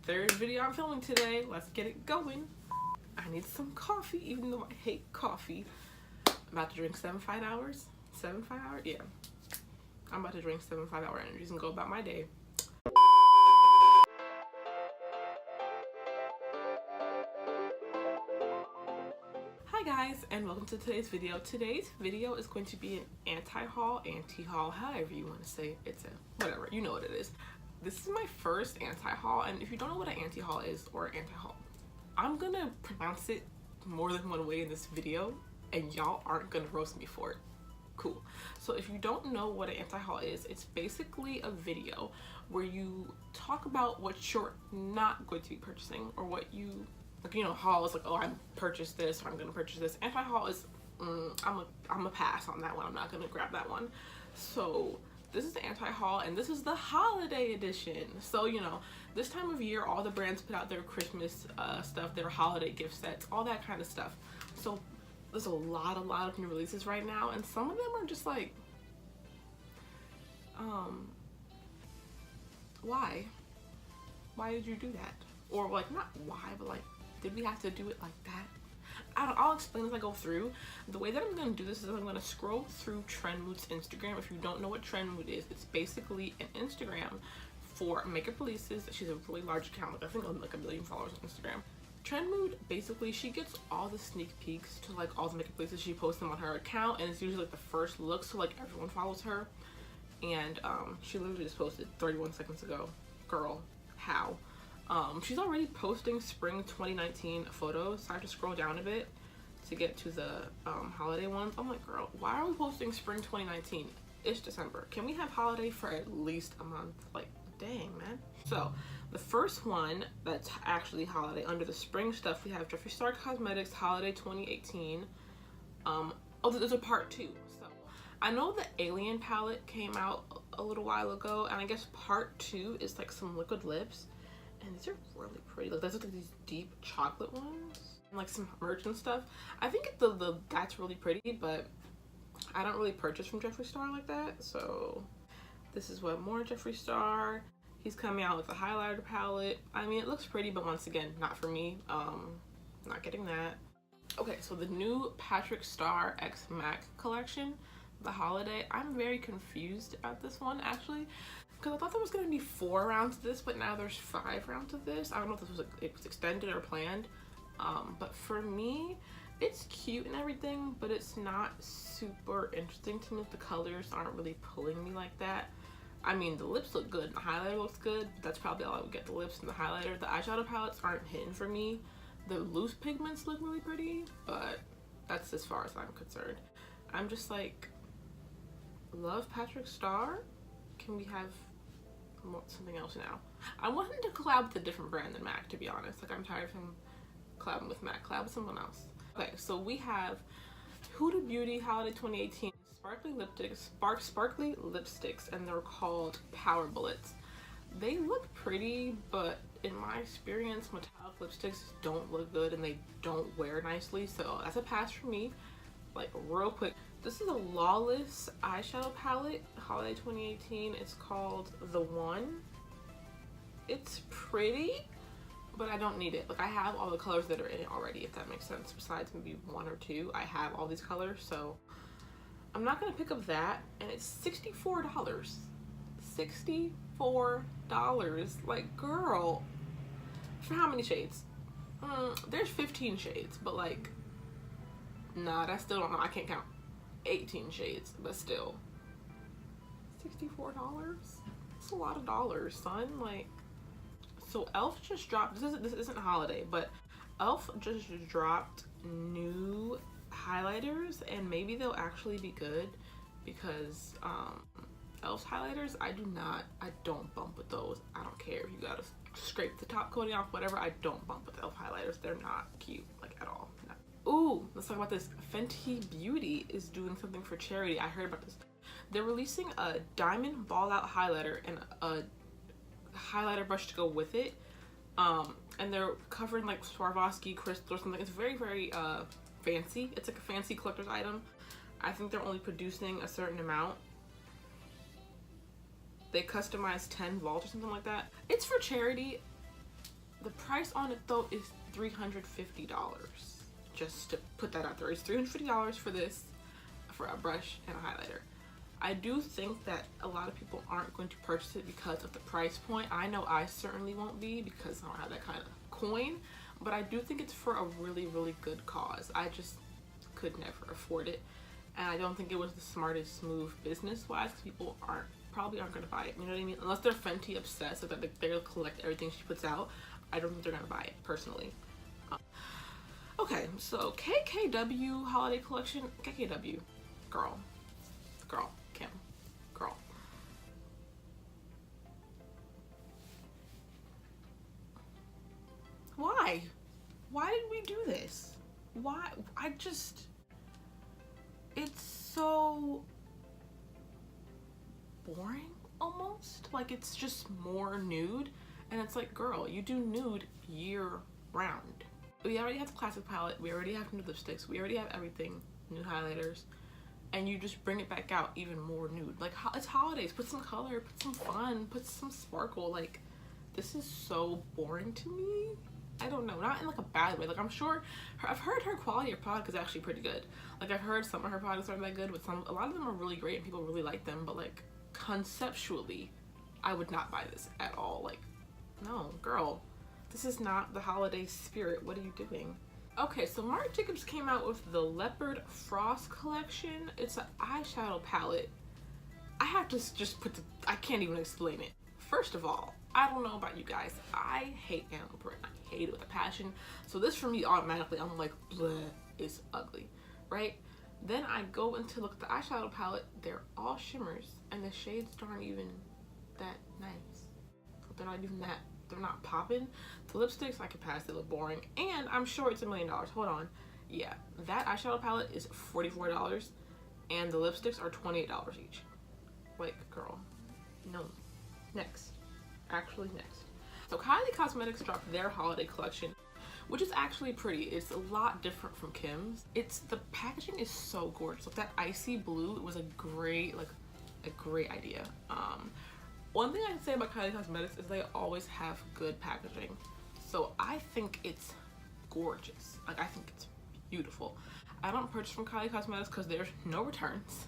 third video I'm filming today. Let's get it going. I need some coffee, even though I hate coffee. I'm about to drink 7 5-hours. 7 5-hour? Yeah. I'm about to drink 7 5-hour energies and go about my day. Hi guys, and welcome to today's video. Today's video is going to be an anti-haul, however you want to say it. It's a whatever, you know what it is. This is my first anti-haul, and if you don't know what an anti-haul is or anti-haul, I'm gonna pronounce it more than one way in this video, and y'all aren't gonna roast me for it. Cool. So if you don't know what an anti-haul is, it's basically a video where you talk about what you're not going to be purchasing, or what you, like, you know, haul is like, oh, I purchased this, or I'm gonna purchase this. Anti-haul is, I'm a pass on that one. I'm not gonna grab that one. So this is the anti-haul, and this is the holiday edition. So, you know, this time of year, all the brands put out their Christmas stuff, their holiday gift sets, all that kind of stuff. So there's a lot of new releases right now, and some of them are just like, why did you do that? Or like, not why, but like, did we have to do it like that? I'll explain as I go through. The way that I'm going to do this is I'm going to scroll through Trendmood's Instagram. If you don't know what Trendmood is, it's basically an Instagram for makeup releases. She's a really large account, like I think like 1 million followers on Instagram. Trendmood, basically, she gets all the sneak peeks to like all the makeup releases. She posts them on her account, and it's usually like the first look, so like everyone follows her. And she literally just posted 31 seconds ago. Girl, how? She's already posting spring 2019 photos, so I have to scroll down a bit to get to the holiday ones. I'm like, girl, why are we posting spring 2019? It's December. Can we have holiday for at least a month? Like, dang, man. So the first one that's actually holiday under the spring stuff, we have Jeffree Star Cosmetics Holiday 2018. Oh, there's a part 2. So I know the Alien palette came out a little while ago, and I guess part 2 is like some liquid lips. And these are really pretty. Like, those are like these deep chocolate ones, and like some merch and stuff. I think that's really pretty, but I don't really purchase from Jeffree Star like that. So this is what more Jeffree Star. He's coming out with a highlighter palette. I mean, it looks pretty, but once again, not for me. Not getting that. Okay, so the new Patrick Star X MAC collection, the holiday. I'm very confused about this one actually, because I thought there was going to be 4 rounds of this, but now there's 5 rounds of this. I don't know if this was it was extended or planned, but for me, it's cute and everything, but it's not super interesting to me. The colors aren't really pulling me like that. I mean, the lips look good, the highlighter looks good. That's probably all I would get, the lips and the highlighter. The eyeshadow palettes aren't hitting for me. The loose pigments look really pretty, but that's as far as I'm concerned. I'm just like, love Patrick Star. Can we have something else now? I want him to collab with a different brand than MAC, to be honest. Like, I'm tired of him collabing with MAC. Collab with someone else. Okay, so we have Huda Beauty Holiday 2018 sparkly lipsticks, and they're called Power Bullets. They look pretty, but in my experience, metallic lipsticks don't look good and they don't wear nicely, so that's a pass for me. Like, real quick, this is a Lawless eyeshadow palette, Holiday 2018. It's called The One. It's pretty, but I don't need it. Like, I have all the colors that are in it already, if that makes sense. Besides maybe 1 or 2, I have all these colors, so I'm not gonna pick up that. And it's $64. $64. Like, girl, for how many shades? There's 15 shades, but like, nah, that's still don't know. I can't count. 18 shades, but still, $64. It's a lot of dollars, son. Like, so Elf just dropped. This isn't holiday, but Elf just dropped new highlighters, and maybe they'll actually be good, because Elf's highlighters, I don't bump with those. I don't care if you gotta scrape the top coating off, whatever. I don't bump with Elf highlighters. They're not cute, like, at all. No. Ooh, let's talk about this. Fenty Beauty is doing something for charity. I heard about this. They're releasing a diamond ball out highlighter and a highlighter brush to go with it. And they're covering like Swarovski crystal or something. It's very, very fancy. It's like a fancy collector's item. I think they're only producing a certain amount. They customize 10 vaults or something like that. It's for charity. The price on it though is $350. Just to put that out there, it's $350 for this, for a brush and a highlighter. I do think that a lot of people aren't going to purchase it because of the price point. I know I certainly won't be because I don't have that kind of coin, but I do think it's for a really, really good cause. I just could never afford it, and I don't think it was the smartest move business-wise, because people probably aren't going to buy it, you know what I mean? Unless they're Fenty obsessed, so that they'll collect everything she puts out. I don't think they're going to buy it, personally. Okay, so KKW holiday collection. KKW, girl, Kim, girl. Why? Why did we do this? Why? It's so boring almost. Like, it's just more nude, and it's like, girl, you do nude year round. We already have the classic palette, we already have new lipsticks, we already have everything, new highlighters, and you just bring it back out even more nude. Like, it's holidays, put some color, put some fun, put some sparkle. Like, this is so boring to me. I don't know, not in like a bad way. Like, I'm sure, I've heard her quality of product is actually pretty good. Like, I've heard some of her products aren't that good, but a lot of them are really great and people really like them, but like, conceptually, I would not buy this at all. Like, no, girl. This is not the holiday spirit. What are you doing? Okay, so Marc Jacobs came out with the Leopard Frost collection. It's an eyeshadow palette. I have to just I can't even explain it. First of all, I don't know about you guys, I hate animal print. I hate it with a passion. So this for me, automatically, I'm like, bleh, it's ugly, right? Then I go and to look at the eyeshadow palette. They're all shimmers, and the shades aren't even that nice. They're not even that. They're not popping. The lipsticks, I could pass, they look boring, and I'm sure it's $1 million. Hold on. Yeah, that eyeshadow palette is $44, and the lipsticks are $28 each. Like, girl, no. Next. Actually, next. So Kylie Cosmetics dropped their holiday collection, which is actually pretty. It's a lot different from Kim's. The packaging is so gorgeous. Like, that icy blue, it was a great idea. One thing I can say about Kylie Cosmetics is they always have good packaging. So I think it's gorgeous. Like, I think it's beautiful. I don't purchase from Kylie Cosmetics because there's no returns.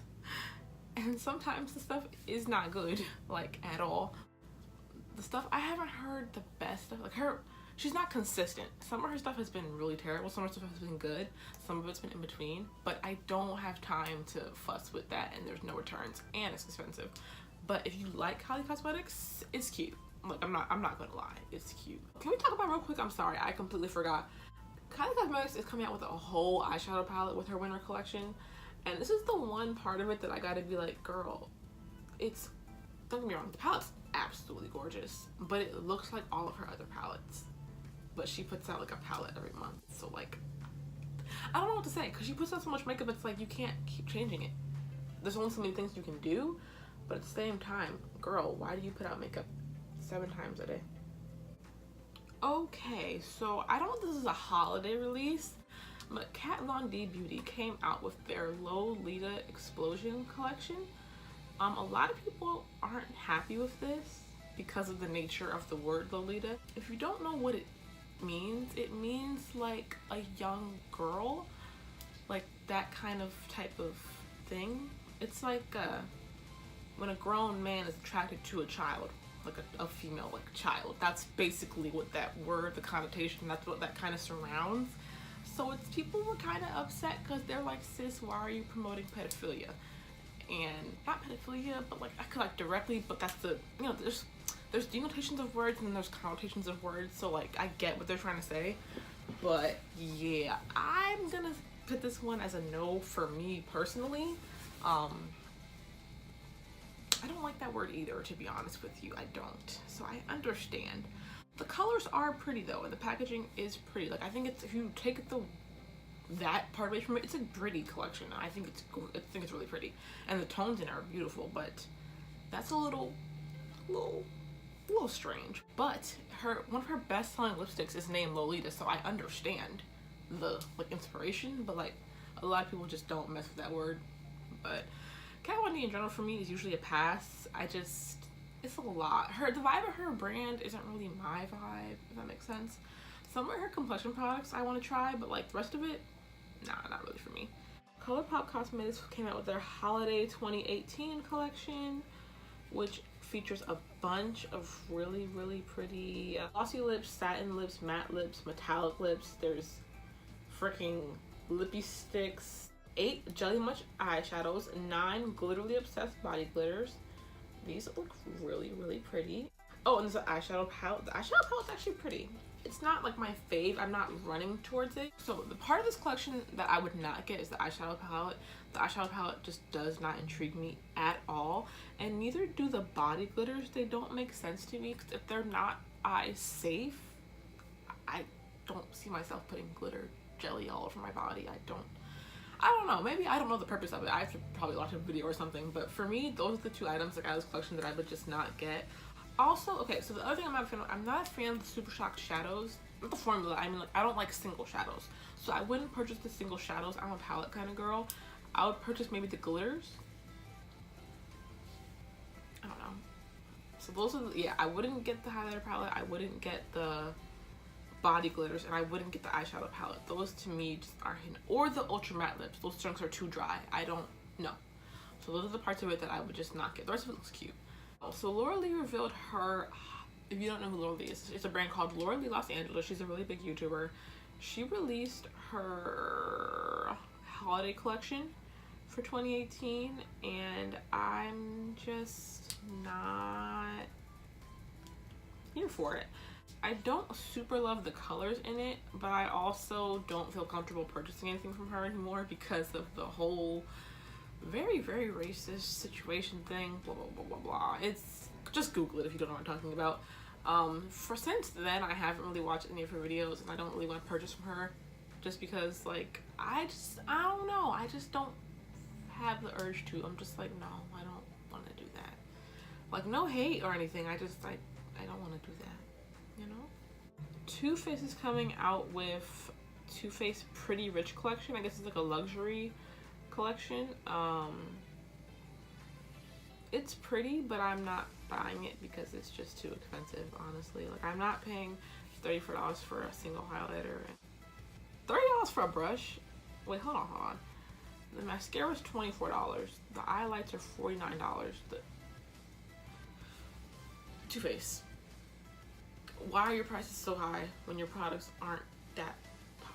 And sometimes the stuff is not good, like, at all. The stuff, I haven't heard the best stuff. Like, she's not consistent. Some of her stuff has been really terrible. Some of her stuff has been good. Some of it's been in between. But I don't have time to fuss with that, and there's no returns, and it's expensive. But if you like Kylie Cosmetics, it's cute. Like, I'm not gonna lie, it's cute. Can we talk about real quick? I'm sorry, I completely forgot. Kylie Cosmetics is coming out with a whole eyeshadow palette with her winter collection, and this is the one part of it that I gotta be like, girl, don't get me wrong, the palette's absolutely gorgeous, but it looks like all of her other palettes. But she puts out like a palette every month, so like, I don't know what to say, because she puts out so much makeup, it's like you can't keep changing it. There's only so many things you can do. But at the same time, girl, why do you put out makeup 7 times a day? Okay, so I don't know if this is a holiday release, but Kat Von D Beauty came out with their Lolita Explosion collection. A lot of people aren't happy with this because of the nature of the word Lolita. If you don't know what it means like a young girl, like that kind of type of thing. It's like when a grown man is attracted to a child, like a female, like a child. That's basically what that word, the connotation, that's what that kind of surrounds. So people were kind of upset because they're like, sis, why are you promoting pedophilia? And not pedophilia, but like, I could like directly, but that's the, you know, there's denotations of words and then there's connotations of words. So like, I get what they're trying to say, but yeah, I'm gonna put this one as a no for me personally. I don't like that word either, to be honest with you. I don't. So I understand. The colors are pretty though, and the packaging is pretty. Like, I think it's, if you take that part away from it, it's a pretty collection. I think it's really pretty, and the tones in it are beautiful. But that's a little strange. But one of her best-selling lipsticks is named Lolita, so I understand the like inspiration. But like, a lot of people just don't mess with that word. But Kat Von D in general for me is usually a pass. I just, it's a lot. The vibe of her brand isn't really my vibe, if that makes sense. Some of her complexion products I want to try, but like the rest of it, nah, not really for me. ColourPop Cosmetics came out with their Holiday 2018 collection, which features a bunch of really, really pretty glossy lips, satin lips, matte lips, metallic lips. There's freaking lippy sticks, 8 Jelly Much eyeshadows, 9 Glitterly Obsessed body glitters. These look really, really pretty. Oh, and there's an eyeshadow palette. The eyeshadow palette's actually pretty. It's not like my fave. I'm not running towards it. So the part of this collection that I would not get is the eyeshadow palette. The eyeshadow palette just does not intrigue me at all. And neither do the body glitters. They don't make sense to me. Because if they're not eye safe, I don't see myself putting glitter jelly all over my body. I don't know. Maybe I don't know the purpose of it. I have to probably watch a video or something. But for me, those are the 2 items like out of this collection that I would just not get. Also, okay, so the other thing I'm not a fan of, I'm not a fan of the Super Shock shadows. Not the formula, I mean, like, I don't like single shadows. So I wouldn't purchase the single shadows. I'm a palette kind of girl. I would purchase maybe the glitters. I don't know. So those are yeah, I wouldn't get the highlighter palette. I wouldn't get the body glitters, and I wouldn't get the eyeshadow palette. Those to me just aren't hidden. Or the ultra matte lips. Those chunks are too dry. I don't know. So those are the parts of it that I would just not get. The rest of it looks cute. So Laura Lee revealed her, if you don't know who Laura Lee is, it's a brand called Laura Lee Los Angeles. She's a really big YouTuber. She released her holiday collection for 2018, and I'm just not here for it. I don't super love the colors in it, but I also don't feel comfortable purchasing anything from her anymore because of the whole very, very racist situation thing, blah, blah, blah, blah, blah. It's, just Google it if you don't know what I'm talking about. Since then, I haven't really watched any of her videos, and I don't really want to purchase from her just because, like, I don't know. I just don't have the urge to. I'm just like, no, I don't want to do that. Like, no hate or anything. I don't want to do that, you know? Too Faced is coming out with Too Faced Pretty Rich collection. I guess it's like a luxury collection. It's pretty, but I'm not buying it because it's just too expensive, honestly. Like, I'm not paying $34 for a single highlighter and $30 for a brush. Wait, hold on. The mascara is $24. The highlights are $49. The Too Faced, why are your prices so high when your products aren't that pop?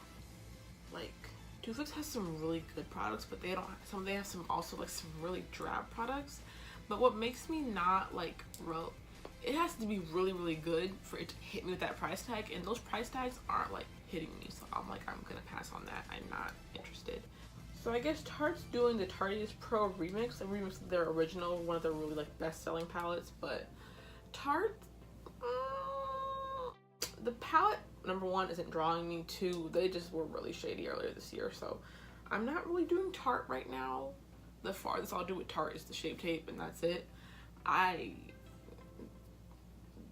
Like, Too Faced has some really good products, but they have some also like some really drab products. But what makes me not like, it has to be really, really good for it to hit me with that price tag, and those price tags aren't like hitting me, so I'm like, I'm gonna pass on that. I'm not interested. So I guess Tarte's doing the Tarte's Pro remix. They remixed their original, one of their really like best-selling palettes, but Tarte, the palette, number one, isn't drawing me. 2, they just were really shady earlier this year, so I'm not really doing Tarte right now. The farthest I'll do with Tarte is the Shape Tape, and that's it.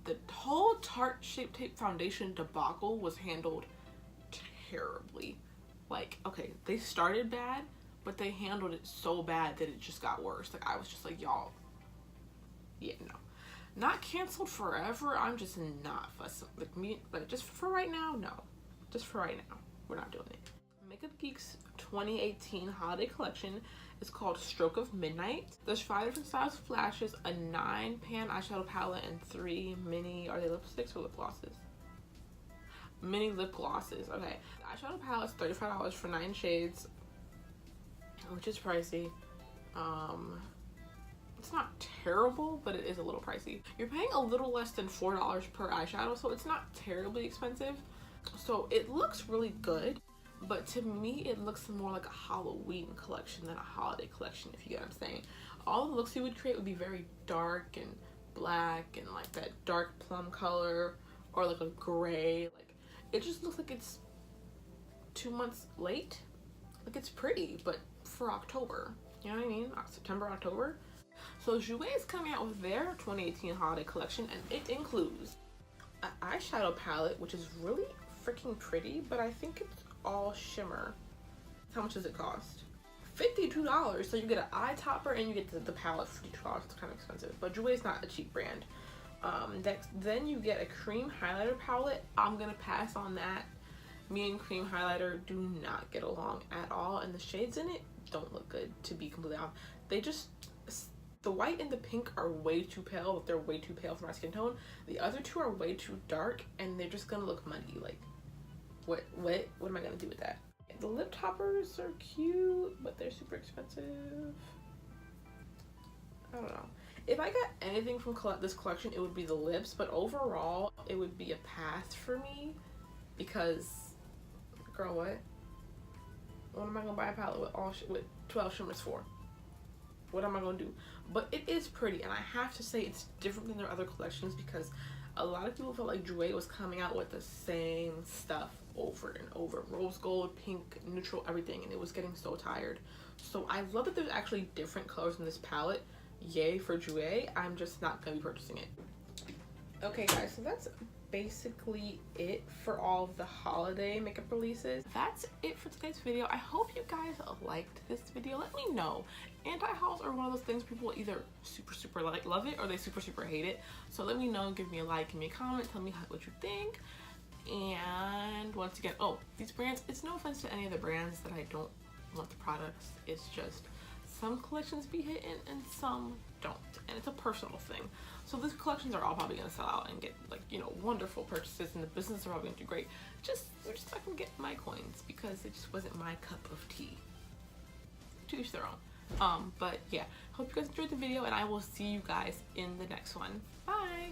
The whole Tarte Shape Tape foundation debacle was handled terribly. Like, okay, they started bad, but they handled it so bad that it just got worse. Like, I was just like, y'all, yeah, no. Not canceled forever. I'm just not fussing. Like, just for right now, no. Just for right now, we're not doing it. Makeup Geek's 2018 holiday collection is called Stroke of Midnight. There's 5 different styles of flashes, a 9-pan eyeshadow palette, and 3 mini, are they lipsticks or lip glosses? Mini lip glosses. Okay. The eyeshadow palette is $35 for 9 shades, which is pricey. It's not terrible, but it is a little pricey. You're paying a little less than $4 per eyeshadow, so it's not terribly expensive. So it looks really good, but to me it looks more like a Halloween collection than a holiday collection, if you get what I'm saying. All the looks you would create would be very dark and black and like that dark plum color or like a gray. Like, it just looks like it's 2 months late. Like, it's pretty, but for October, you know what I mean? September, October. So Jouer is coming out with their 2018 holiday collection, and it includes an eyeshadow palette, which is really freaking pretty, but I think it's all shimmer. How much does it cost? $52. So you get an eye topper and you get the palette for $52. It's kind of expensive, but Jouer is not a cheap brand. Next, then you get a cream highlighter palette. I'm gonna pass on that. Me and cream highlighter do not get along at all, and the shades in it don't look good, to be completely honest. They just, the white and the pink are way too pale, but they're way too pale for my skin tone. The other two are way too dark, and they're just gonna look muddy. Like, what am I gonna do with that? The lip toppers are cute, but they're super expensive. I don't know. If I got anything from this collection, it would be the lips, but overall, it would be a pass for me, because, girl, what am I gonna buy a palette with 12 shimmers for? What am I gonna do? But it is pretty, and I have to say it's different than their other collections, because a lot of people felt like Jouer was coming out with the same stuff over and over. Rose gold, pink, neutral, everything, and it was getting so tired. So I love that there's actually different colors in this palette. Yay for Jouer. I'm just not gonna be purchasing it. Okay guys, so that's basically it for all of the holiday makeup releases. That's it for today's video. I hope you guys liked this video. Let me know. Anti-hauls are one of those things people either super like love it or they super hate it. So let me know, give me a like, give me a comment, tell me what you think. And once again, oh, these brands, it's no offense to any of the brands that I don't want the products. It's just some collections be hitting and some don't, and it's a personal thing. So these collections are all probably gonna sell out and get, like, you know, wonderful purchases, and the business are probably gonna do great. We're just not gonna get my coins because it just wasn't my cup of tea. To each their own. But yeah, hope you guys enjoyed the video, and I will see you guys in the next one. Bye.